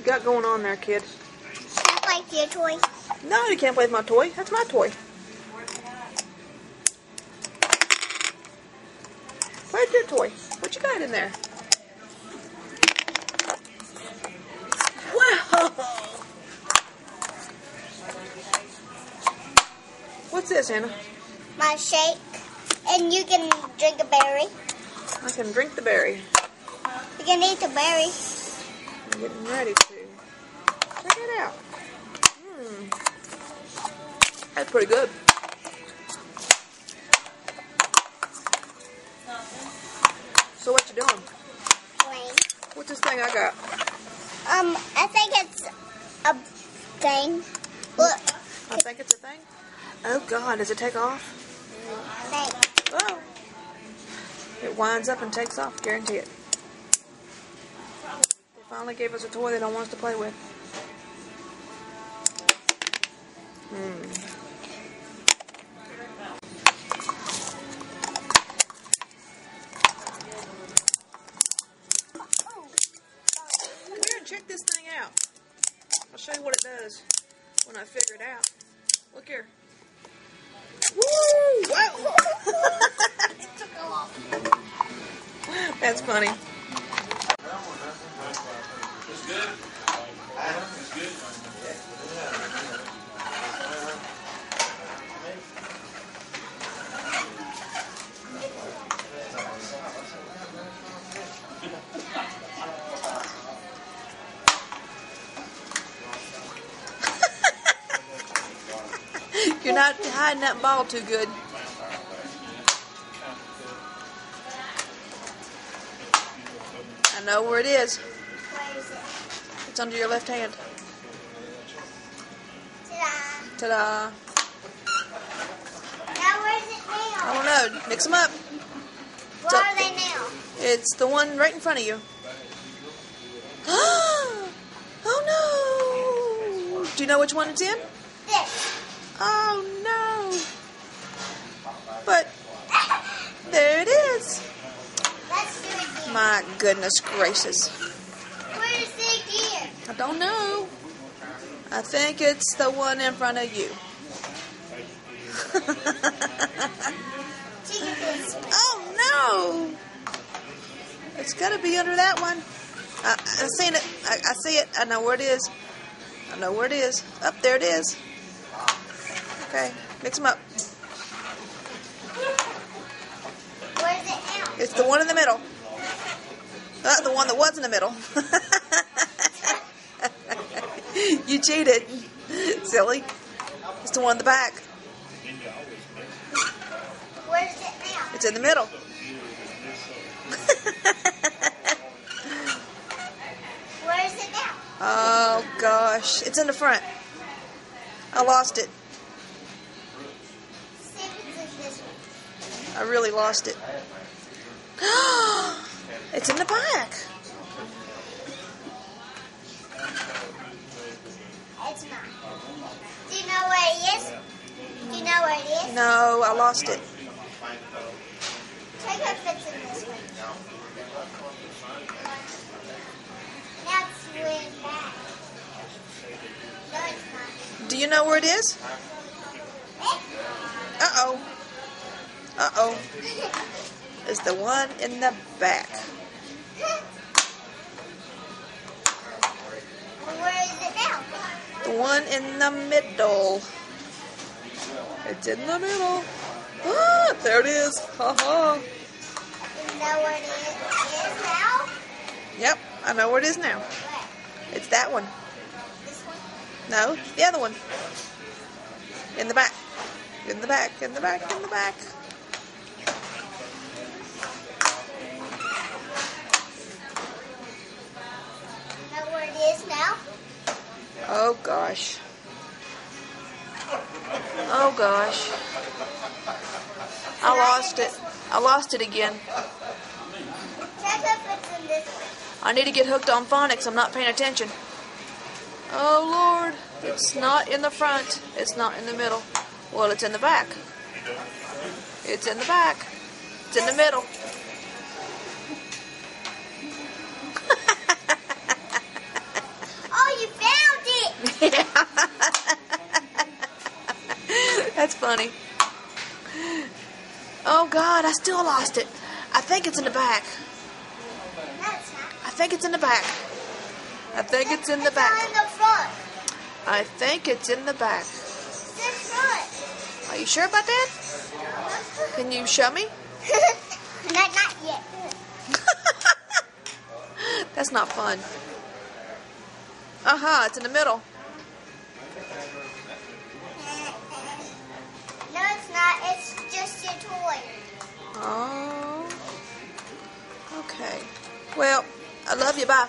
got going on there, kid? Can I play with your toy? No, you can't play with my toy. That's my toy. Where's your toy? What you got in there? Wow! What's this, Anna? My shake. And you can drink a berry. I can drink the berry. You can eat the berry. I'm getting ready to. Check it out. That's pretty good. So what you doing? Playing. What's this thing I got? I think it's a thing. Look. I think it's a thing. Oh God, does it take off? Thing. Oh. It winds up and takes off, guarantee it. They finally gave us a toy they don't want us to play with. Come here and check this thing out. I'll show you what it does when I figure it out. Look here. Woo! Whoa! It took a lot. That's funny. It's good. It's good. You're not hiding that ball too good. I know where it is. Where is it? It's under your left hand. Ta-da. Ta-da. Now where's it I now? don't know. Mix them up. Where are they now? It's the one right in front of you. Oh no! Do you know which one it's in? This. Oh no! But there it is. Let's do it again. My goodness gracious. Where is it again? I don't know. I think it's the one in front of you. Take this. Oh no! It's gotta be under that one. I've seen it. I see it. I know where it is. I know where it is. Up there it is. Okay, mix them up. Where is it now? It's the one in the middle. The one that was in the middle. You cheated. Silly. It's the one in the back. Where is it now? It's in the middle. Where is it now? Oh gosh. It's in the front. I lost it. See if it's in this one. I really lost it. It's in the back. It's not. Do you know where it is? Do you know where it is? No, I lost it. Check if it's in this one. Now it's way back. No, it's not. Do you know where it is? Uh-oh. Uh-oh. It's the one in the back. Where is it now? The one in the middle. It's in the middle. Ah, there it is. Ha-ha. You know where it is now? Yep, I know where it is now. Where? It's that one. This one? No, the other one. In the back. In the back, in the back, in the back. You know where it is now? Oh, gosh. Oh, gosh. I lost it. I lost it again. Check if it's in this one. I need to get hooked on phonics. I'm not paying attention. Oh, Lord. It's not in the front. It's not in the middle. Well, it's in the back. It's in the back. It's in the middle. God, I still lost it. I think it's in the back. No, it's not. I think it's in the back. I think it's in the back. It's on the front. I think it's in the back. It's in front. Are you sure about that? Can you show me? Not yet. That's not fun. It's in the middle. No, it's not. It's just a toy. Oh. Okay. Well, I love you. Bye.